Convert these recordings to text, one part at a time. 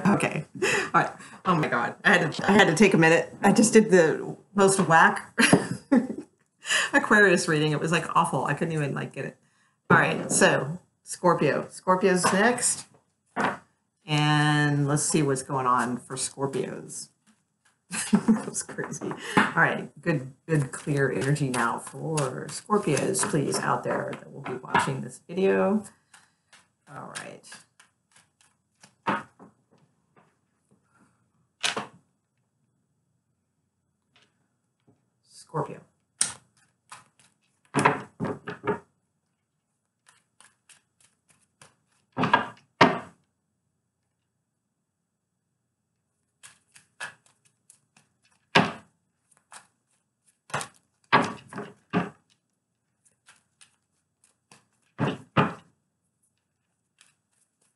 Okay. All right. Oh my God. I had to take a minute. I just did the most whack Aquarius reading. It was like awful. I couldn't even like get it. All right. So Scorpio. Scorpio's next. And let's see what's going on for Scorpios. That's crazy. All right. Good, clear energy now for Scorpios, please, out there that will be watching this video. All right. Scorpio.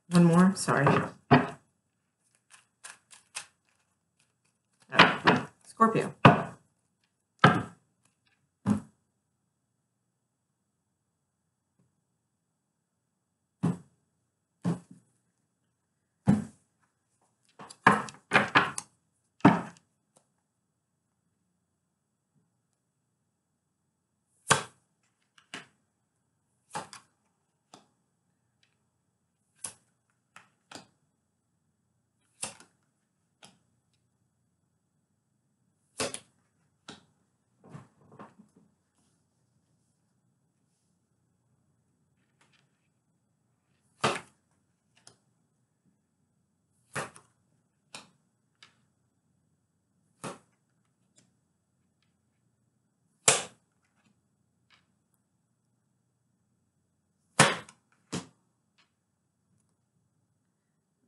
One more, sorry. Scorpio.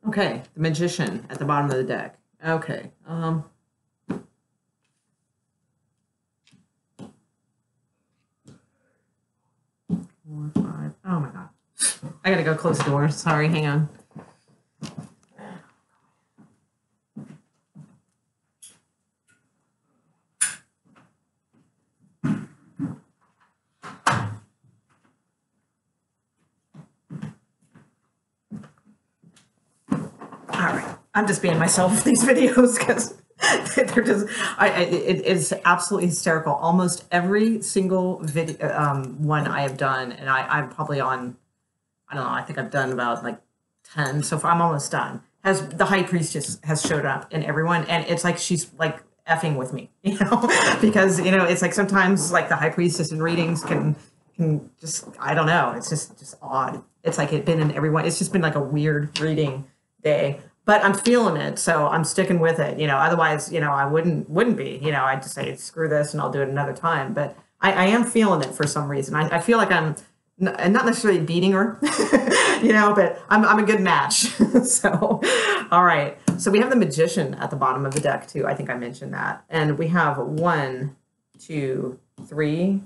Okay, the Magician at the bottom of the deck. Okay. 4, 5. Oh my God. I gotta go close the door. Sorry, hang on. I'm just being myself with these videos because they're just, it's absolutely hysterical. Almost every single video, one I have done, and I'm probably on, I don't know, I think I've done about like 10 so far. I'm almost done. Has the High Priestess has showed up in everyone, and it's like she's like effing with me, because it's like sometimes like the High Priestess in readings can just, I don't know, it's just odd. It's like it's been in everyone. It's just been like a weird reading day. But I'm feeling it, so I'm sticking with it. Otherwise, I wouldn't be. I'd just say screw this, and I'll do it another time. But I am feeling it for some reason. I feel like I'm not necessarily beating her, but I'm a good match. So, all right. So we have the Magician at the bottom of the deck too. I think I mentioned that, and we have 1, 2, 3,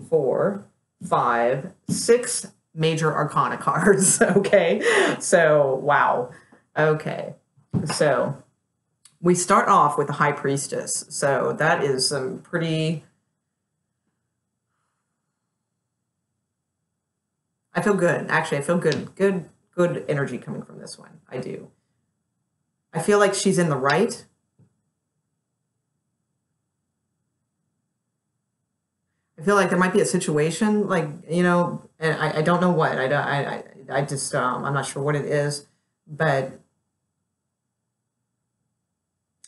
4, 5, 6 major Arcana cards. Okay, so wow. Okay, so we start off with the High Priestess. So that is some pretty... I feel good. Actually, I feel good. Good energy coming from this one. I do. I feel like she's in the right. I feel like there might be a situation, like, and I don't know what. I just, I'm not sure what it is, but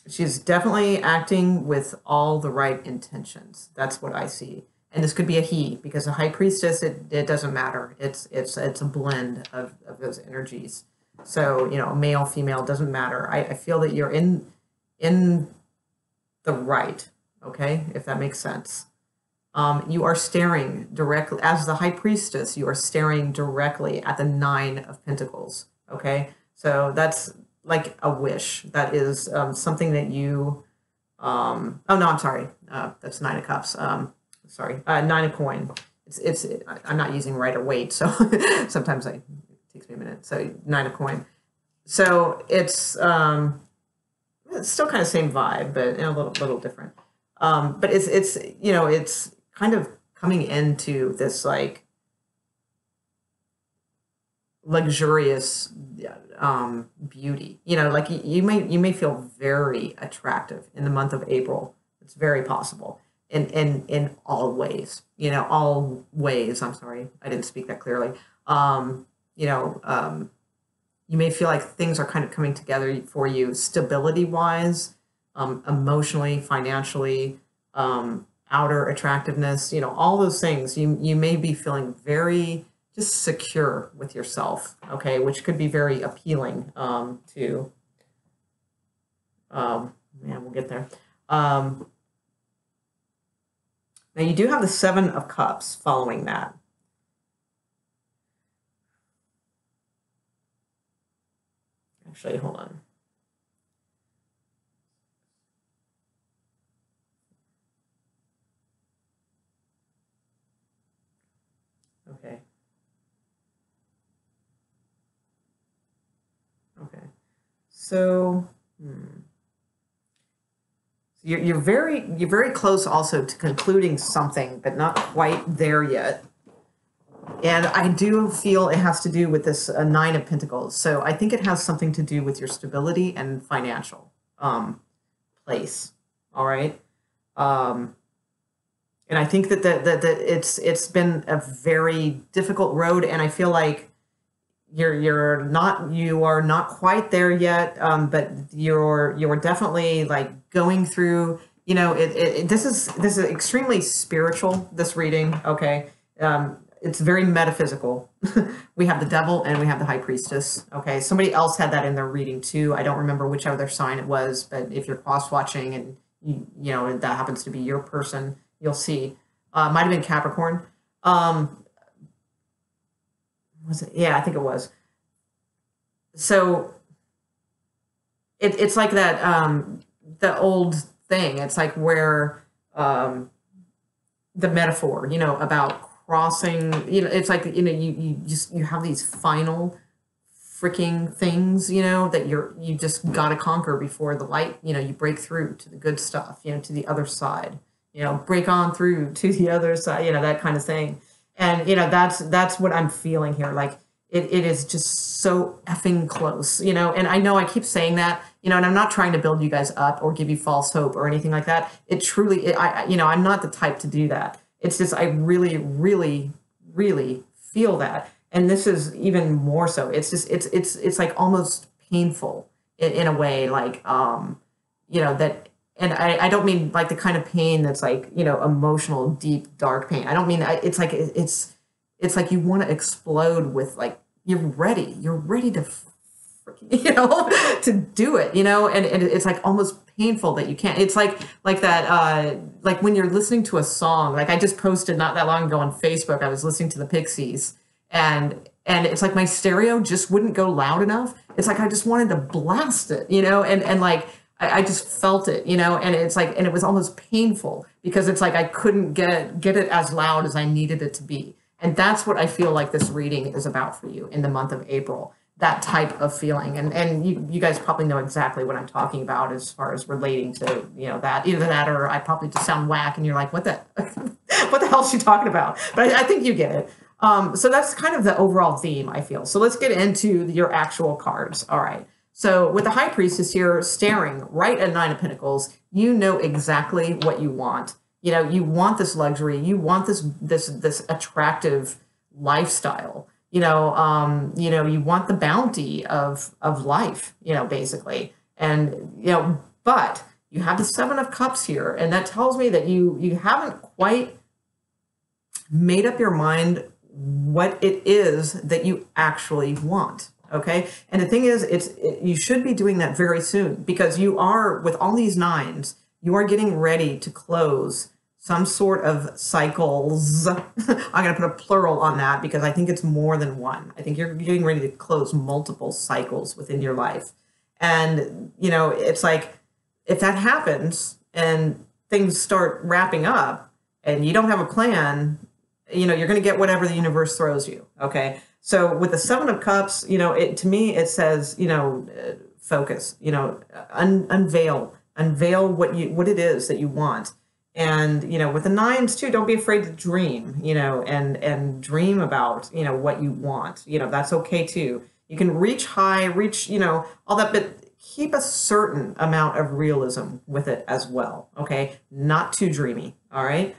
she's definitely acting with all the right intentions. That's what I see. And this could be a he, because a High Priestess, it doesn't matter. It's a blend of those energies. So, male, female, doesn't matter. I feel that you're in the right, okay, if that makes sense. You are staring directly, as the High Priestess, you are staring directly at the 9 of Pentacles, okay? So that's like a wish. That is something that you, oh no, I'm sorry. That's 9 of Cups. Sorry, 9 of Coin. I'm not using right or weight, so sometimes it takes me a minute. So 9 of Coin. So it's still kind of same vibe, but a little different. But it's kind of coming into this like luxurious beauty. You know, like you may feel very attractive in the month of April. It's very possible in all ways. You know, all ways. I'm sorry, I didn't speak that clearly. You know, you may feel like things are kind of coming together for you, stability wise, emotionally, financially, outer attractiveness. You know, all those things. You may be feeling very just secure with yourself, okay, which could be very appealing to, yeah, we'll get there. Now you do have the Seven of Cups following that. Actually, hold on. Okay. Okay. So, you're very close also to concluding something, but not quite there yet. And I do feel it has to do with this Nine of Pentacles. So I think it has something to do with your stability and financial place. All right. And I think that it's been a very difficult road, and I feel like you are not quite there yet, but you're definitely like going through. You know, this is extremely spiritual, this reading. Okay. It's very metaphysical. We have the devil and we have the high priestess. Okay. Somebody else had that in their reading too. I don't remember which other sign it was, but if you're cross watching and you know, that happens to be your person, you'll see. Might have been Capricorn. Was it? Yeah, I think it was. So it's like that, the old thing. It's like where, the metaphor, you know, about crossing, you know, it's like, you know, you have these final freaking things, you know, that you just got to conquer before the light, you know, you break through to the good stuff, you know, to the other side, you know, break on through to the other side, you know, that kind of thing. And, you know, that's what I'm feeling here. Like it is just so effing close, you know, and I know I keep saying that, you know, and I'm not trying to build you guys up or give you false hope or anything like that. It truly, you know, I'm not the type to do that. It's just, I really, really, really feel that. And this is even more so. It's just, it's like almost painful in a way, like, you know, that, and I don't mean like the kind of pain that's like, you know, emotional, deep, dark pain. I don't mean, it's like, it's like you want to explode with like, you're ready to you know, to do it, you know, and it's like almost painful that you can't. It's like that, like when you're listening to a song, like I just posted not that long ago on Facebook, I was listening to the Pixies, and it's like my stereo just wouldn't go loud enough. It's like I just wanted to blast it, you know, and like I just felt it, you know, and it's like, and it was almost painful because it's like I couldn't get it as loud as I needed it to be. And that's what I feel like this reading is about for you in the month of April. That type of feeling, and you guys probably know exactly what I'm talking about as far as relating to, you know, that, either that or I probably just sound whack and you're like, what the what the hell is she talking about? But I think you get it. So that's kind of the overall theme, I feel. So let's get into your actual cards. All right. So with the High Priestess here staring right at Nine of Pentacles, you know exactly what you want. You know, you want this luxury, you want this attractive lifestyle. You know, you want the bounty of life, you know, basically. And, you know, but you have the Seven of Cups here, and that tells me that you haven't quite made up your mind what it is that you actually want. Okay. And the thing is, you should be doing that very soon, because you are, with all these nines, you are getting ready to close some sort of cycles. I'm going to put a plural on that because I think it's more than one. I think you're getting ready to close multiple cycles within your life. And, you know, it's like, if that happens and things start wrapping up and you don't have a plan, you know, you're going to get whatever the universe throws you. Okay. So with the Seven of Cups, you know, to me, it says, you know, focus, you know, unveil what it is that you want. And, you know, with the nines too, don't be afraid to dream, you know, and dream about, you know, what you want. You know, that's okay too. You can reach high, reach, you know, all that, but keep a certain amount of realism with it as well. Okay. Not too dreamy. All right.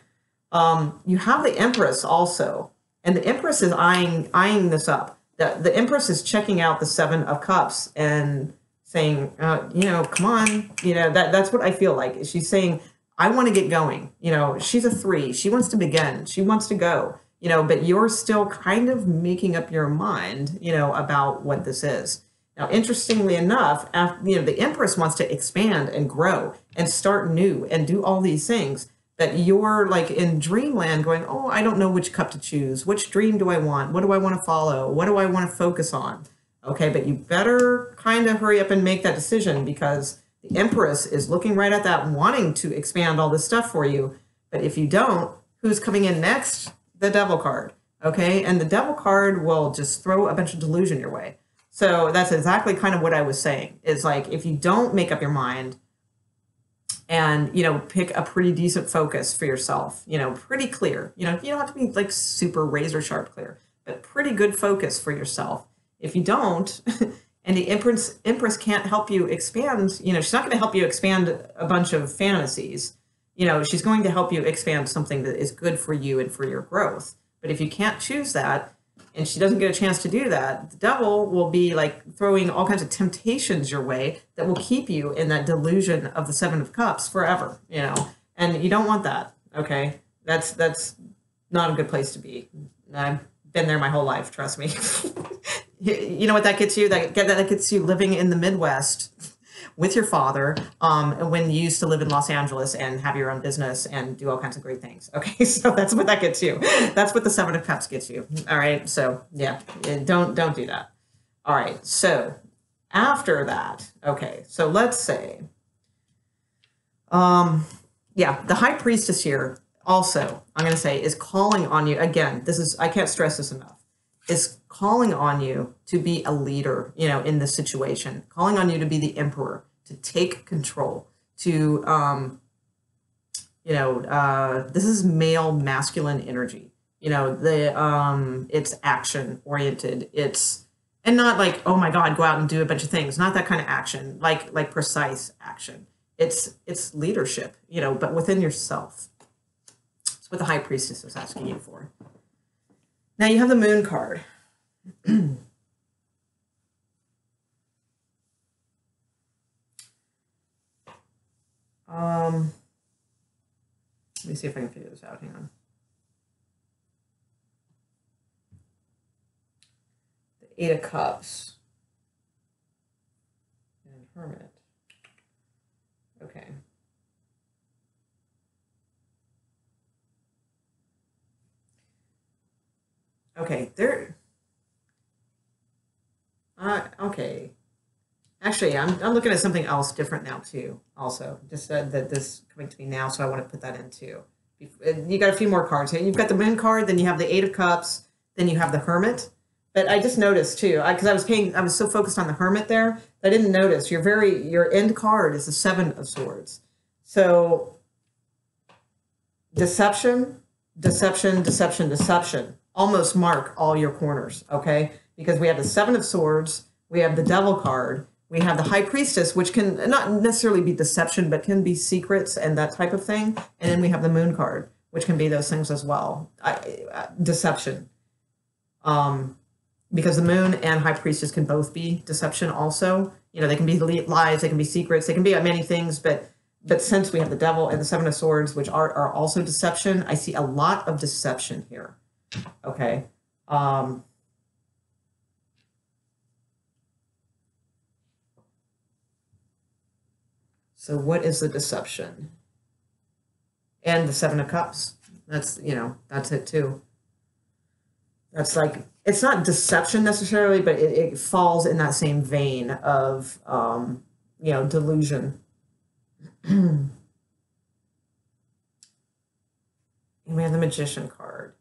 You have the Empress also, and the Empress is eyeing this up. The Empress is checking out the Seven of Cups and saying, you know, come on, you know, that's what I feel like. She's saying, I want to get going. You know, she's a 3. She wants to begin. She wants to go, you know, but you're still kind of making up your mind, you know, about what this is. Now, interestingly enough, after, you know, the Empress wants to expand and grow and start new and do all these things. But you're like in dreamland going, oh, I don't know which cup to choose. Which dream do I want? What do I want to follow? What do I want to focus on? Okay, but you better kind of hurry up and make that decision, because the Empress is looking right at that, wanting to expand all this stuff for you. But if you don't, who's coming in next? The Devil card. Okay, and the Devil card will just throw a bunch of delusion your way. So that's exactly kind of what I was saying, is like, if you don't make up your mind and, you know, pick a pretty decent focus for yourself, you know, pretty clear, you know, you don't have to be like super razor sharp clear, but pretty good focus for yourself. If you don't, and the Empress can't help you expand, you know, she's not going to help you expand a bunch of fantasies. You know, she's going to help you expand something that is good for you and for your growth. But if you can't choose that, and she doesn't get a chance to do that, the Devil will be like throwing all kinds of temptations your way that will keep you in that delusion of the Seven of Cups forever, you know, and you don't want that. Okay. That's not a good place to be. I've been there my whole life. Trust me. You know what that gets you? That gets you living in the Midwest with your father, when you used to live in Los Angeles and have your own business and do all kinds of great things. Okay, so that's what that gets you. That's what the Seven of Cups gets you. All right, so yeah, don't do that. All right, so after that, okay, so let's say, yeah, the High Priestess here also, I'm going to say, is calling on you. Again, this is, I can't stress this enough, is calling on you to be a leader, you know, in this situation, calling on you to be the emperor, to take control, to, you know, this is male masculine energy, you know, it's action oriented. It's, and not like, oh my God, go out and do a bunch of things. Not that kind of action, like precise action. It's leadership, you know, but within yourself. That's what the High Priestess is asking you for. Now you have the Moon card. Let me see if I can figure this out. Hang on. The Eight of Cups and Hermit. Okay. Okay, there. Okay. Actually, I'm looking at something else different now too. Also, just that this coming to me now, so I want to put that in too. You got a few more cards here. You've got the Moon card, then you have the Eight of Cups, then you have the Hermit. But I just noticed too, because I was so focused on the Hermit there, I didn't notice your end card is the Seven of Swords. So deception, deception, deception, deception. Almost mark all your corners, okay? Because we have the Seven of Swords, we have the Devil card, we have the High Priestess, which can not necessarily be deception, but can be secrets and that type of thing. And then we have the Moon card, which can be those things as well. Deception. Because the Moon and High Priestess can both be deception also. You know, they can be lies, they can be secrets, they can be many things, but since we have the Devil and the Seven of Swords, which are also deception, I see a lot of deception here. Okay. So what is the deception? And the Seven of Cups. That's, you know, that's it too. That's like, it's not deception necessarily, but it falls in that same vein of, you know, delusion. And we have the Magician card.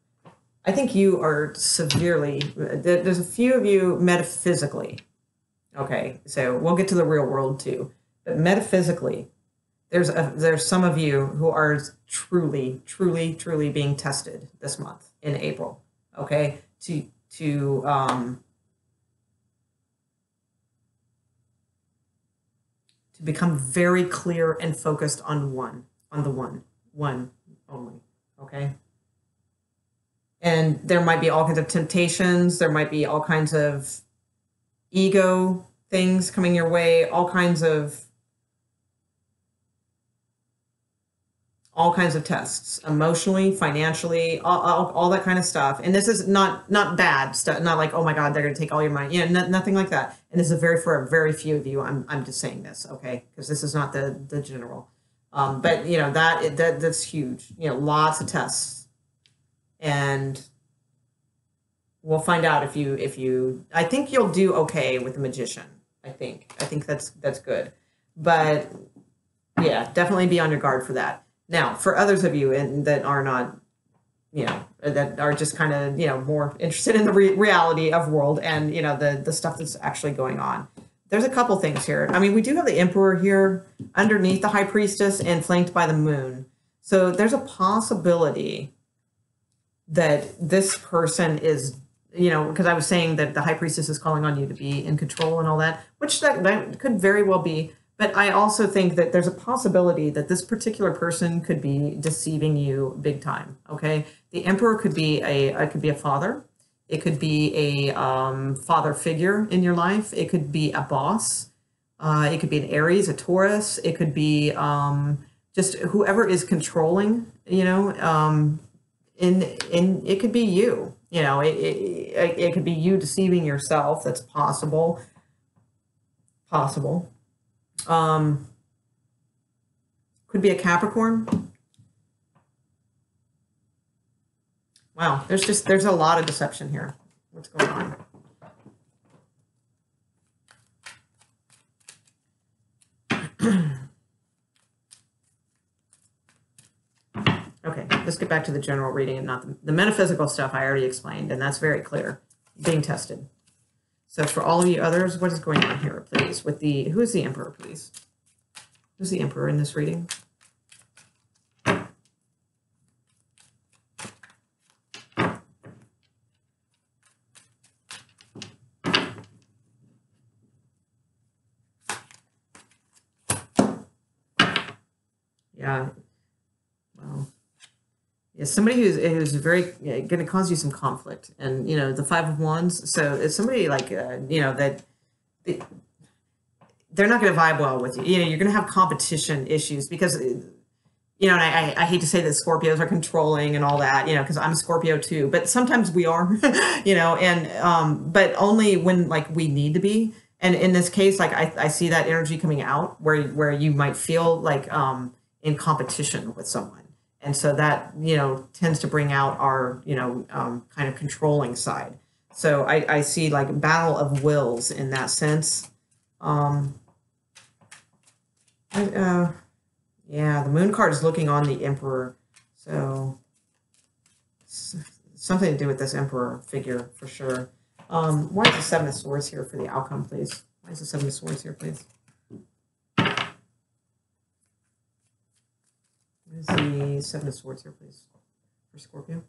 I think you are severely, there's a few of you metaphysically. Okay, so we'll get to the real world too. But metaphysically, there's some of you who are truly, truly, truly being tested this month in April. Okay, to become very clear and focused on the one only. Okay. And there might be all kinds of temptations. There might be all kinds of ego things coming your way, all kinds of tests, emotionally, financially, all that kind of stuff. And this is not bad stuff, not like, oh my God, they're going to take all your money. Nothing like that. And this is for a very few of you. I'm just saying this, okay? Because this is not the general. But that's huge. Lots of tests, and we'll find out if you. I think you'll do okay with the magician. I think that's good, but yeah, definitely be on your guard for that. Now, for others of you that are not, that are just kind of, more interested in the reality of world and, the stuff that's actually going on. There's a couple things here. I mean, we do have the Emperor here underneath the High Priestess and flanked by the Moon. So there's a possibility that this person is, because I was saying that the High Priestess is calling on you to be in control and all that, which that could very well be. But I also think that there's a possibility that this particular person could be deceiving you big time. Okay, the Emperor could be a father. It could be a father figure in your life. It could be a boss. It could be an Aries, a Taurus. It could be just whoever is controlling. In it could be you. It could be you deceiving yourself. That's possible. Could be a Capricorn. Wow, there's a lot of deception here. What's going on? Okay, let's get back to the general reading and not the metaphysical stuff I already explained, and that's very clear. Being tested. So for all of you others, what is going on here, please? Who is the Emperor, please? Who's the Emperor in this reading? Yeah. Well, yeah, somebody who's very going to cause you some conflict, and the Five of Wands. So it's somebody like that they're not going to vibe well with you. You're going to have competition issues because and I hate to say that Scorpios are controlling and all that, because I'm a Scorpio too. But sometimes we are, and but only when we need to be. And in this case, I see that energy coming out where you might feel like in competition with someone. And so that, tends to bring out our, kind of controlling side. So I see battle of wills in that sense. Yeah, the Moon card is looking on the Emperor. So something to do with this Emperor figure for sure. Why is the Seven of Swords here for the outcome, please? Why is the Seven of Swords here, please? What is the Seven of Swords here, please, for Scorpio?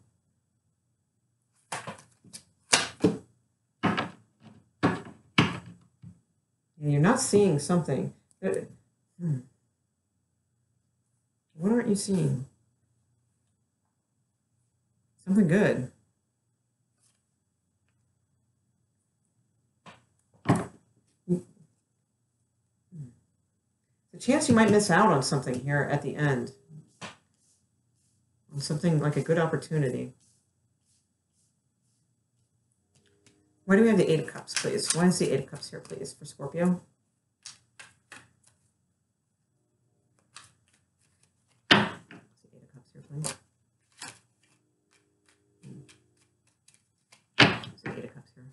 You're not seeing something. What aren't you seeing? Something good. The chance you might miss out on something here at the end. On something like a good opportunity. Why do we have the Eight of Cups, please? Why is the Eight of Cups here, please, for Scorpio? The Eight of Cups here, please. The Eight of Cups here.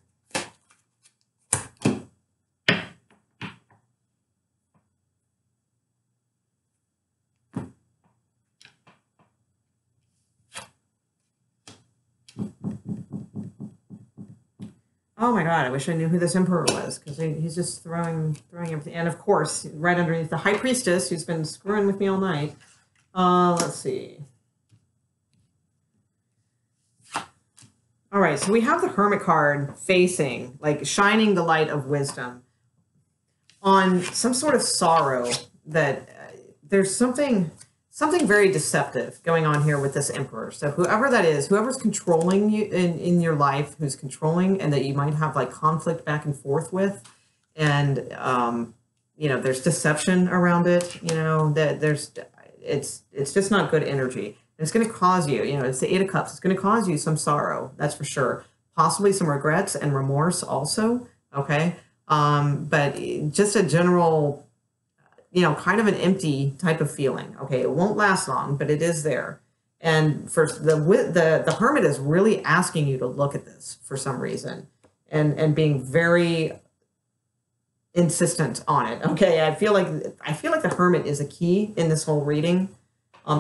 Oh my God, I wish I knew who this emperor was, because he's just throwing everything. And of course, right underneath the high priestess, who's been screwing with me all night. Let's see. All right, so we have the Hermit card facing, like shining the light of wisdom on some sort of sorrow that there's something very deceptive going on here with this emperor. So whoever that is, whoever's controlling you in your life, who's controlling, and that you might have like conflict back and forth with, and you know, there's deception around it, you know, that it's just not good energy. It's going to cause you, you know, it's the Eight of Cups. It's going to cause you some sorrow, that's for sure. Possibly some regrets and remorse also, okay? But just a general, you know, kind of an empty type of feeling, okay? It won't last long, but it is there. And for the Hermit is really asking you to look at this for some reason and being very insistent on it, okay? I feel like the Hermit is a key in this whole reading.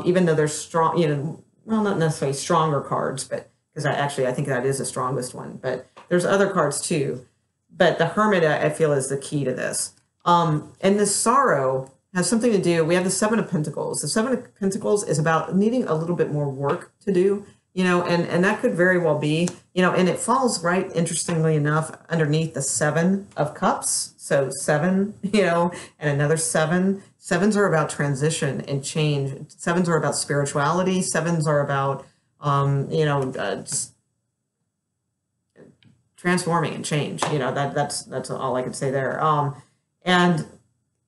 Even though there's strong, you know, well, not necessarily stronger cards, but because I think that is the strongest one, but there's other cards too. But the Hermit, I feel, is the key to this. And this sorrow has something to do, we have the Seven of Pentacles. The Seven of Pentacles is about needing a little bit more work to do, you know, and that could very well be, you know, and it falls right, interestingly enough, underneath the Seven of Cups. So 7, you know, and another 7. Sevens are about transition and change. Sevens are about spirituality. Sevens are about, you know, just transforming and change. You know, that's all I could say there. And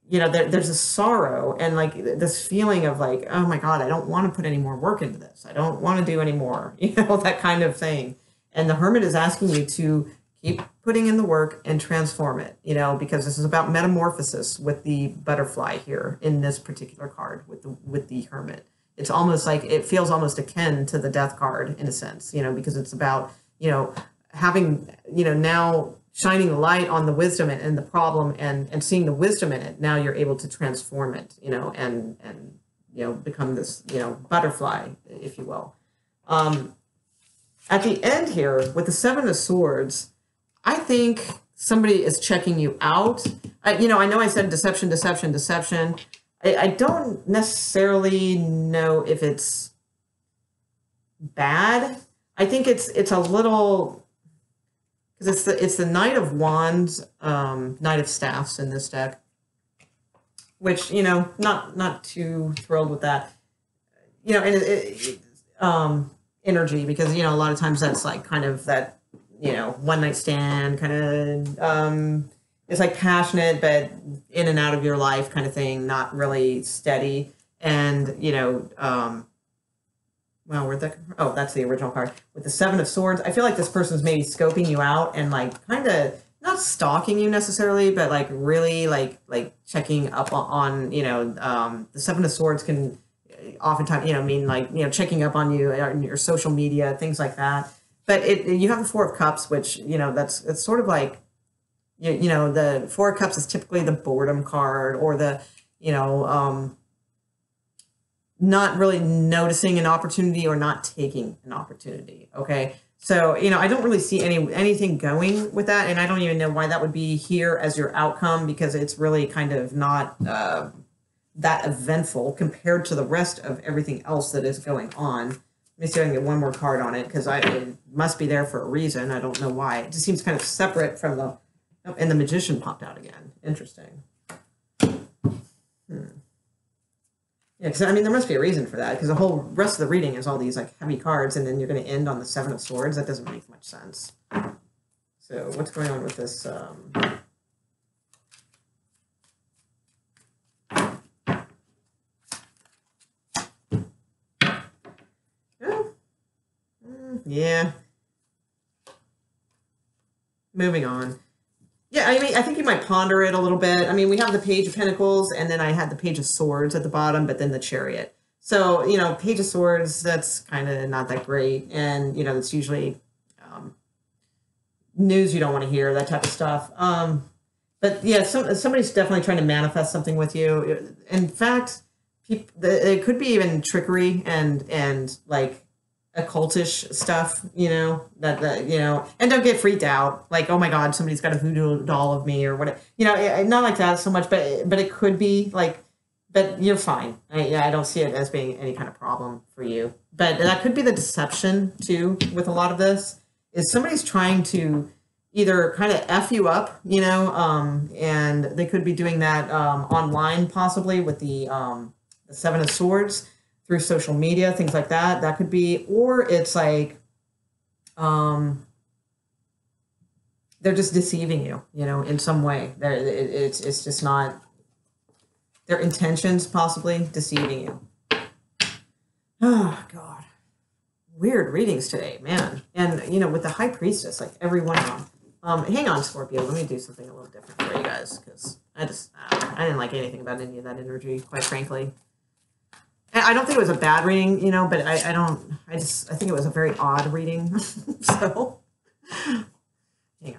you know, there's a sorrow and like this feeling of like, oh my God, I don't want to put any more work into this. I don't want to do any more, you know, that kind of thing. And the Hermit is asking you to keep putting in the work and transform it, you know, because this is about metamorphosis with the butterfly here in this particular card with the Hermit. It's almost like, it feels almost akin to the Death card in a sense, you know, because it's about, you know, having, you know, now shining the light on the wisdom and the problem and seeing the wisdom in it. Now you're able to transform it, you know, and you know, become this, you know, butterfly, if you will. At the end here with the Seven of Swords, I think somebody is checking you out. You know I said deception, deception, deception. I don't necessarily know if it's bad. I think it's a little, because it's the Knight of Wands, Knight of Staffs in this deck, which, you know, not too thrilled with that. You know, and energy, because, you know, a lot of times that's like kind of that, you know, one night stand kind of, it's like passionate, but in and out of your life kind of thing, not really steady. And, you know, well, where'd that, oh, that's the original card. With the Seven of Swords, I feel like this person's maybe scoping you out and like kind of not stalking you necessarily, but like really like checking up on, you know, the Seven of Swords can oftentimes, you know, mean like, you know, checking up on you on your social media, things like that. But you have the Four of Cups, which, you know, it's sort of like, you know, the Four of Cups is typically the boredom card, or the, you know, not really noticing an opportunity or not taking an opportunity. Okay. So, you know, I don't really see anything going with that. And I don't even know why that would be here as your outcome, because it's really kind of not that eventful compared to the rest of everything else that is going on. Let me see if I can get one more card on it, because it must be there for a reason. I don't know why. It just seems kind of separate from the, oh, and the Magician popped out again. Interesting. Yeah, because I mean, there must be a reason for that, because the whole rest of the reading is all these like heavy cards, and then you're going to end on the Seven of Swords. That doesn't make much sense. So what's going on with this? Yeah. Moving on. Yeah, I mean, I think you might ponder it a little bit. I mean, we have the Page of Pentacles, and then I had the Page of Swords at the bottom, but then the Chariot. So, you know, Page of Swords, that's kind of not that great. And, you know, it's usually news you don't want to hear, that type of stuff. But yeah, somebody's definitely trying to manifest something with you. In fact, it could be even trickery and like occultish stuff, and don't get freaked out. Like, oh my God, somebody's got a voodoo doll of me or whatever. Not like that so much, but it could be like, but you're fine. I don't see it as being any kind of problem for you. But that could be the deception too with a lot of this, is somebody's trying to either kind of F you up, and they could be doing that online possibly with the Seven of Swords through social media, things like that. That could be, or it's like they're just deceiving you, in some way. It's just not their intentions, possibly deceiving you. Oh God, weird readings today, man. And with the High Priestess, like every one of them. Hang on, Scorpio. Let me do something a little different for you guys, because I didn't like anything about any of that energy, quite frankly. And I don't think it was a bad reading, but I think it was a very odd reading. So, hang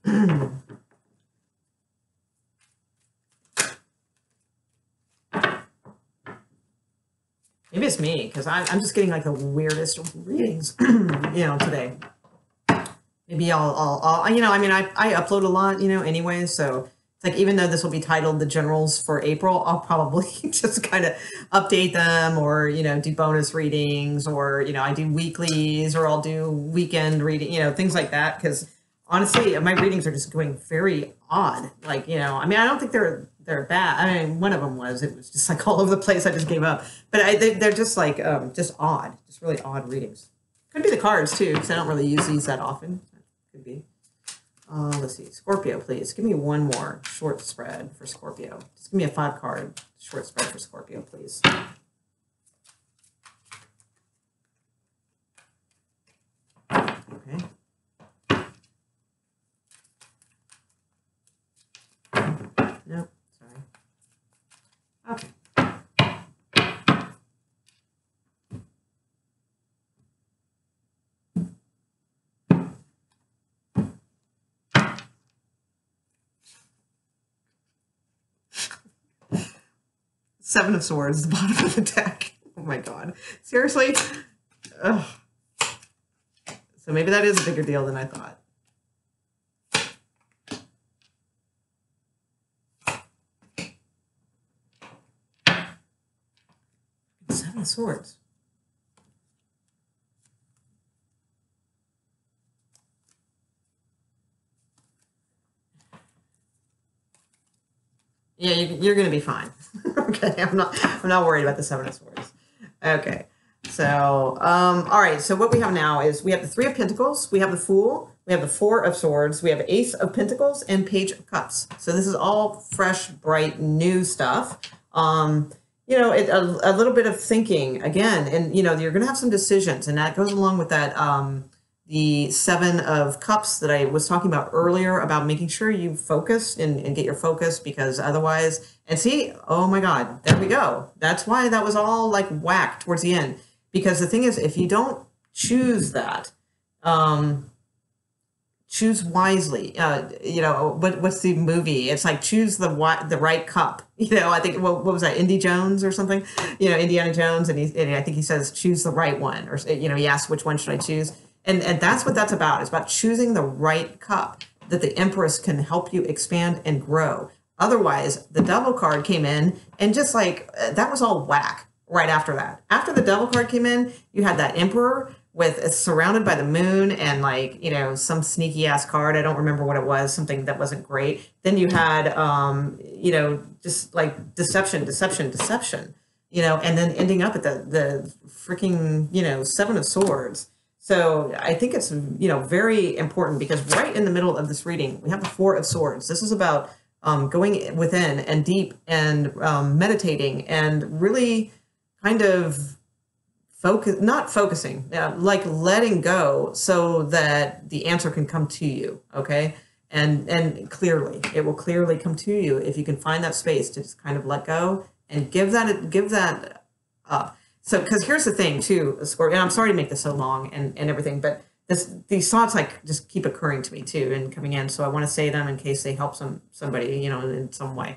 on. Maybe it's me, because I'm just getting like the weirdest readings, today. Maybe I'll I upload a lot, anyway, so it's like, even though this will be titled The Generals for April, I'll probably just kind of update them, or, do bonus readings, or, I do weeklies, or I'll do weekend reading, things like that, because honestly, my readings are just going very odd. Like, I don't think they're bad. One of them was, it was just like all over the place. I just gave up. But they're just like, just odd, just really odd readings. Could be the cards too, because I don't really use these that often. Could be. Let's see, Scorpio, please. Give me one more short spread for Scorpio. Just give me a 5-card short spread for Scorpio, please. Okay. Nope, sorry. Okay. Seven of Swords, the bottom of the deck. Oh my God. Seriously? Ugh. So maybe that is a bigger deal than I thought. Seven of Swords. Yeah, you're going to be fine. Okay, I'm not worried about the Seven of Swords. Okay, so all right. So what we have now is we have the Three of Pentacles, we have the Fool, we have the Four of Swords, we have Ace of Pentacles, and Page of Cups. So this is all fresh, bright, new stuff. A little bit of thinking again, and you're going to have some decisions, and that goes along with that. The Seven of Cups that I was talking about earlier, about making sure you focus and get your focus, because otherwise, and see, oh my God, there we go. That's why that was all like whack towards the end. Because the thing is, if you don't choose that, choose wisely. What's the movie? It's like, choose the right cup. I think, what was that, Indy Jones or something? Indiana Jones, and I think he says, choose the right one, or he asks, which one should I choose? And that's what that's about. It's about choosing the right cup that the Empress can help you expand and grow. Otherwise, the Devil card came in, and just like, that was all whack right after that. After the Devil card came in, you had that Emperor surrounded by the moon, and like, some sneaky ass card. I don't remember what it was, something that wasn't great. Then you had, just like deception, and then ending up at the freaking, Seven of Swords. So I think it's, very important, because right in the middle of this reading, we have the Four of Swords. This is about going within and deep, and meditating, and really kind of focusing, like letting go, so that the answer can come to you. Okay. And clearly, it will clearly come to you if you can find that space to just kind of let go and give that up. So, because here's the thing too, Scorpio, and I'm sorry to make this so long and everything, but these thoughts like just keep occurring to me too and coming in. So I want to say them in case they help somebody, in some way.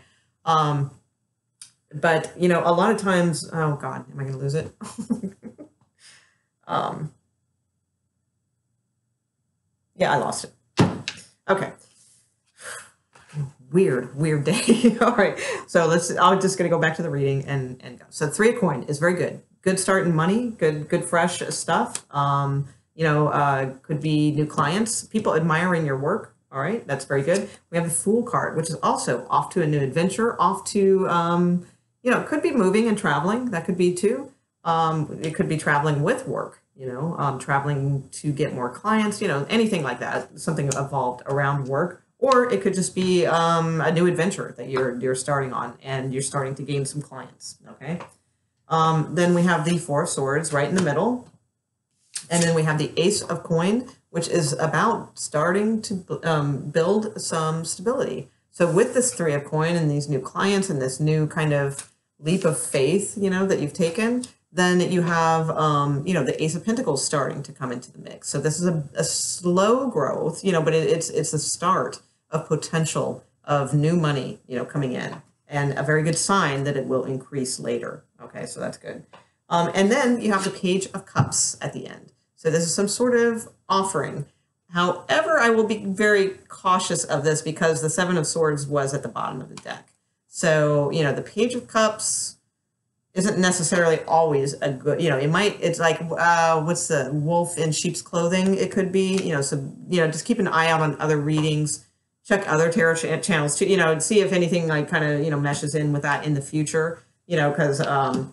But, you know, a lot of times, oh God, am I going to lose it? Yeah, I lost it. Okay. Weird day. All right. So I'm just going to go back to the reading and go. So 3 of coin is very good. Good start in money, good fresh stuff. You know, could be new clients, people admiring your work. All right. That's very good. We have the Fool card, which is also off to a new adventure, off to, you know, could be moving and traveling. That could be too. It could be traveling with work, you know, traveling to get more clients, you know, anything like that, something evolved around work. Or it could just be a new adventure that you're starting on and you're starting to gain some clients, okay? Then we have the 4 of Swords right in the middle. And then we have the Ace of Coin, which is about starting to build some stability. So with this 3 of Coin and these new clients and this new kind of leap of faith, you know, that you've taken, then you have, you know, the Ace of Pentacles starting to come into the mix. So this is a slow growth, you know, but it's the start of potential of new money, you know, coming in, and a very good sign that it will increase later. Okay, so that's good. And then you have the Page of Cups at the end. So this is some sort of offering. However, I will be very cautious of this because the 7 of Swords was at the bottom of the deck. So, you know, the Page of Cups isn't necessarily always a good, you know, it's like, what's the wolf in sheep's clothing? It could be, you know, so, you know, just keep an eye out on other readings, check other tarot channels too, you know, and see if anything like kind of, you know, meshes in with that in the future, you know, because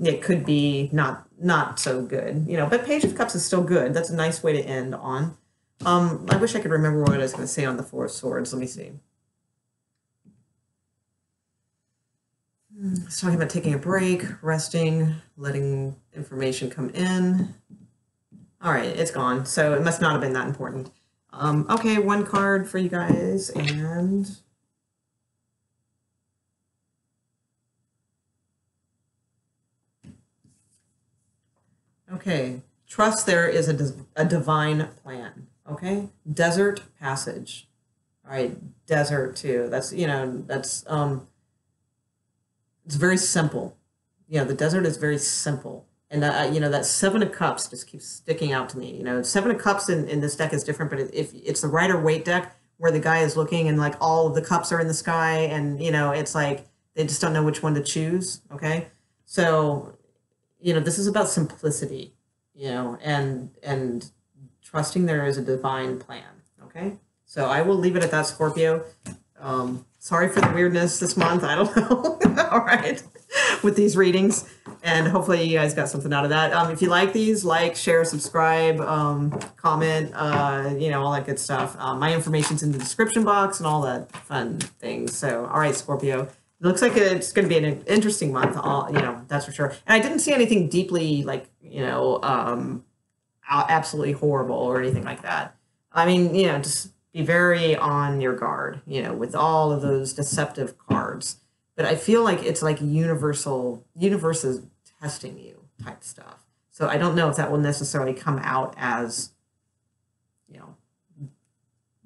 it could be not so good, you know, but Page of Cups is still good. That's a nice way to end on. I wish I could remember what I was going to say on the 4 of Swords. Let me see. It's talking about taking a break, resting, letting information come in. All right, it's gone. So it must not have been that important. Okay, 1 card for you guys, and okay, trust there is a divine plan. Okay, desert passage. All right, desert too. That's, you know, that's it's very simple. You know, the desert is very simple. And, you know, that 7 of Cups just keeps sticking out to me. You know, 7 of Cups in this deck is different, but if it's the Rider-Waite deck where the guy is looking and, like, all of the cups are in the sky and, you know, it's like they just don't know which one to choose, okay? So, you know, this is about simplicity, you know, and trusting there is a divine plan, okay? So I will leave it at that, Scorpio. Sorry for the weirdness this month. I don't know. All right. With these readings. And hopefully you guys got something out of that. If you like these, like, share, subscribe, comment, you know, all that good stuff. My information's in the description box and all that fun things. So, all right, Scorpio. It looks like it's going to be an interesting month, you know, that's for sure. And I didn't see anything deeply, like, you know, absolutely horrible or anything like that. I mean, you know, just be very on your guard, you know, with all of those deceptive cards. But I feel like it's like universe is testing you type stuff. So I don't know if that will necessarily come out as, you know,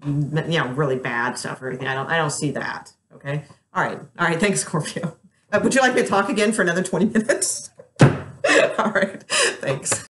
really bad stuff or anything. I don't see that. Okay. All right. Thanks, Scorpio. Would you like me to talk again for another 20 minutes? All right. Thanks.